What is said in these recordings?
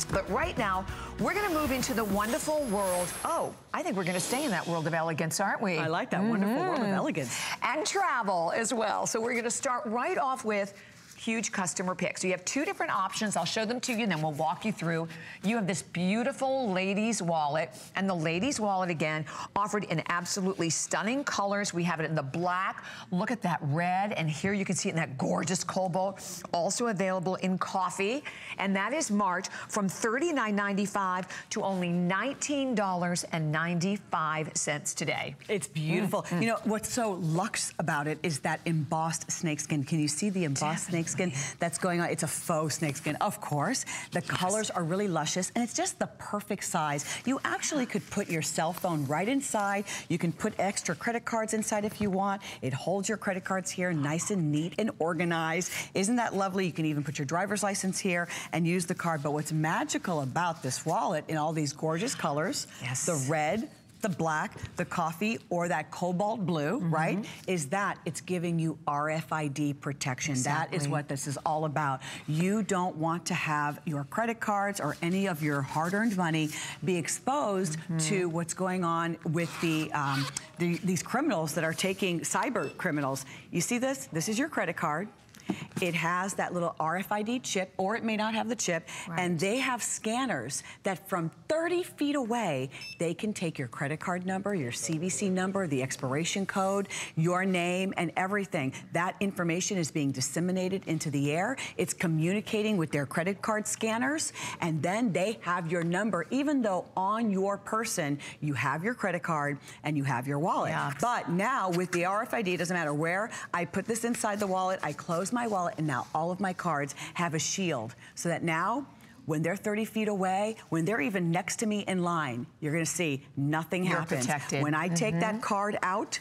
But right now, we're gonna move into the wonderful world. Oh, I think we're gonna stay in that world of elegance, aren't we? I like that wonderful world of elegance. And travel as well. So we're gonna start right off with huge customer picks. So you have two different options. I'll show them to you and then we'll walk you through. You have this beautiful ladies wallet, and the ladies wallet again offered in absolutely stunning colors. We have it in the black. Look at that red, and here you can see it in that gorgeous cobalt. Also available in coffee, and that is marked from $39.95 to only $19.95 today. It's beautiful. You know, what's so luxe about it is that embossed snakeskin. Can you see the embossed snakeskin that's going on? It's a faux snakeskin, of course. The colors are really luscious, and it's just the perfect size. You actually could put your cell phone right inside. You can put extra credit cards inside if you want. It holds your credit cards here nice and neat and organized. Isn't that lovely? You can even put your driver's license here and use the card. But what's magical about this wallet in all these gorgeous colors, the red, the black, the coffee, or that cobalt blue, right, is that it's giving you RFID protection. That is what this is all about. You don't want to have your credit cards or any of your hard-earned money be exposed to what's going on with these criminals that are taking, cyber criminals. You see this? This is your credit card. It has that little RFID chip, or it may not have the chip, and they have scanners that from 30 feet away, they can take your credit card number, your CVC number, the expiration code, your name, and everything. That information is being disseminated into the air. It's communicating with their credit card scanners, and then they have your number, even though on your person, you have your credit card and you have your wallet. But now with the RFID, it doesn't matter where, I put this inside the wallet, I close my wallet, and now all of my cards have a shield, so that now when they're 30 feet away, when they're even next to me in line, you're gonna see nothing happens. Protected. When I take that card out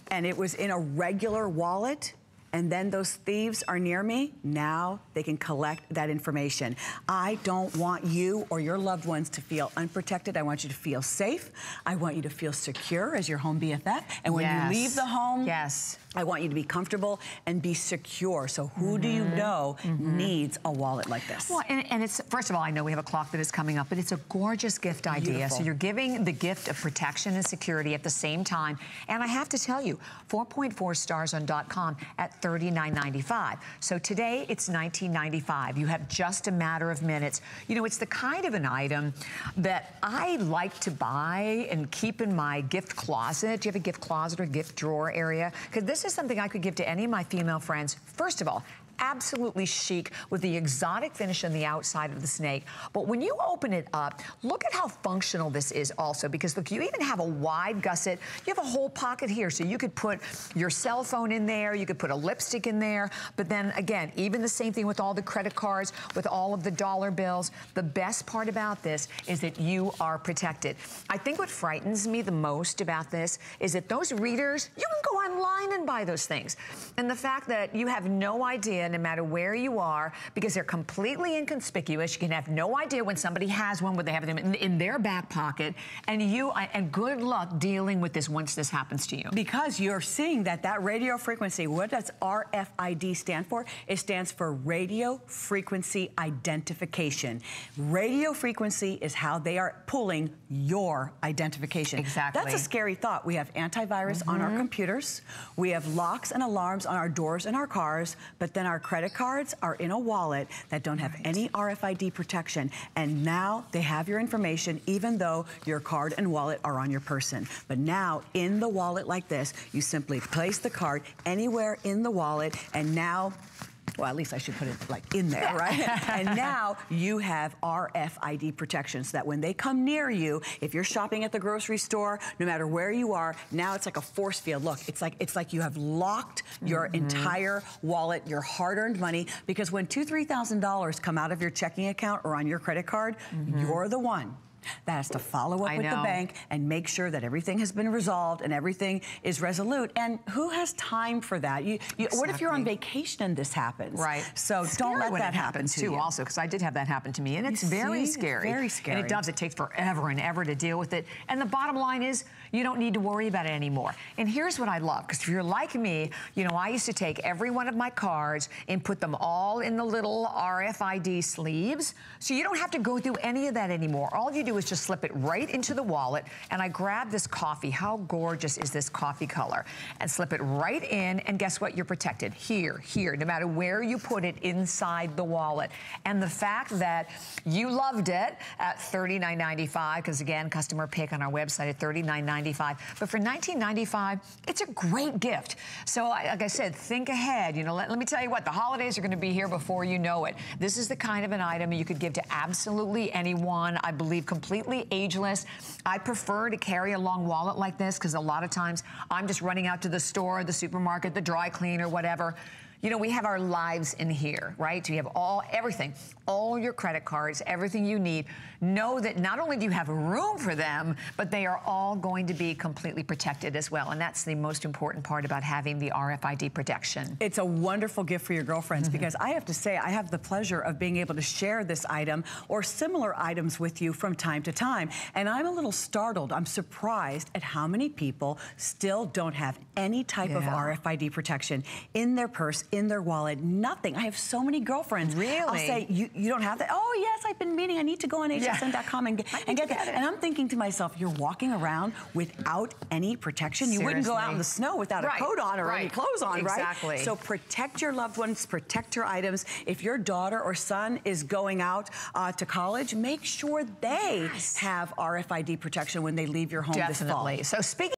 and it was in a regular wallet, and then those thieves are near me, now they can collect that information. I don't want you or your loved ones to feel unprotected. I want you to feel safe. I want you to feel secure as your home BFF. And when you leave the home, I want you to be comfortable and be secure. So who do you know needs a wallet like this? Well, and it's, first of all, I know we have a clock that is coming up, but it's a gorgeous gift idea. So you're giving the gift of protection and security at the same time. And I have to tell you, 4.4 stars on .com at $39.95. So today it's $19.95. You have just a matter of minutes. You know, it's the kind of an item that I like to buy and keep in my gift closet. Do you have a gift closet or gift drawer area? Because this is something I could give to any of my female friends. First of all, absolutely chic with the exotic finish on the outside of the snake. But when you open it up, look at how functional this is also, because look, you even have a wide gusset. You have a whole pocket here, so you could put your cell phone in there, you could put a lipstick in there, but then again, even the same thing with all the credit cards, with all of the dollar bills. The best part about this is that you are protected. I think what frightens me the most about this is that those readers, you can go online and buy those things. And the fact that you have no idea, no matter where you are, because they're completely inconspicuous. You can have no idea when somebody has one, where they have them in their back pocket, and and good luck dealing with this once this happens to you. Because you're seeing that radio frequency, what does RFID stand for? It stands for radio frequency identification. Radio frequency is how they are pulling your identification. Exactly. That's a scary thought. We have antivirus on our computers. We have locks and alarms on our doors and our cars, but then our credit cards are in a wallet that don't have any RFID protection. And now they have your information, even though your card and wallet are on your person. But now in the wallet like this, you simply place the card anywhere in the wallet, and now, well, at least I should put it like in there, right? And now you have RFID protection, so that when they come near you, if you're shopping at the grocery store, no matter where you are, now it's like a force field. Look, it's like you have locked your entire wallet, your hard-earned money, because when $2,000 to $3,000 come out of your checking account or on your credit card, you're the one that has to follow up with the bank and make sure that everything has been resolved and everything is resolute. And who has time for that? Exactly. What if you're on vacation and this happens? Right. So don't let that happen to you. Also, because I did have that happen to me, and it's very scary. Very scary. And it does. It takes forever and ever to deal with it. And the bottom line is, you don't need to worry about it anymore. And here's what I love, because if you're like me, you know, I used to take every one of my cards and put them all in the little RFID sleeves, so you don't have to go through any of that anymore. All you do is just slip it right into the wallet, and I grab this coffee. How gorgeous is this coffee color? And slip it right in, and guess what? You're protected here, no matter where you put it inside the wallet. And the fact that you loved it at $39.95, because again, customer pick on our website at $39.95, but for $19.95, it's a great gift. So like I said, think ahead. You know, let me tell you what, the holidays are going to be here before you know it. This is the kind of an item you could give to absolutely anyone. I believe completely ageless. I prefer to carry a long wallet like this because a lot of times I'm just running out to the store, the supermarket, the dry cleaner, whatever. You know, we have our lives in here, right? So you have everything, all your credit cards, everything you need. Know that not only do you have room for them, but they are all going to be completely protected as well. And that's the most important part about having the RFID protection. It's a wonderful gift for your girlfriends because I have to say, I have the pleasure of being able to share this item or similar items with you from time to time. And I'm a little startled. I'm surprised at how many people still don't have any type of RFID protection in their purse, in their wallet, nothing. I have so many girlfriends. Really? I'll say, you don't have that? Oh, yes, I've been meaning. I need to go on HSN.com and get that. And I'm thinking to myself, you're walking around without any protection. Seriously? You wouldn't go out in the snow without a coat on or any clothes on, right? Exactly. So protect your loved ones, protect your items. If your daughter or son is going out to college, make sure they have RFID protection when they leave your home this fall. So speaking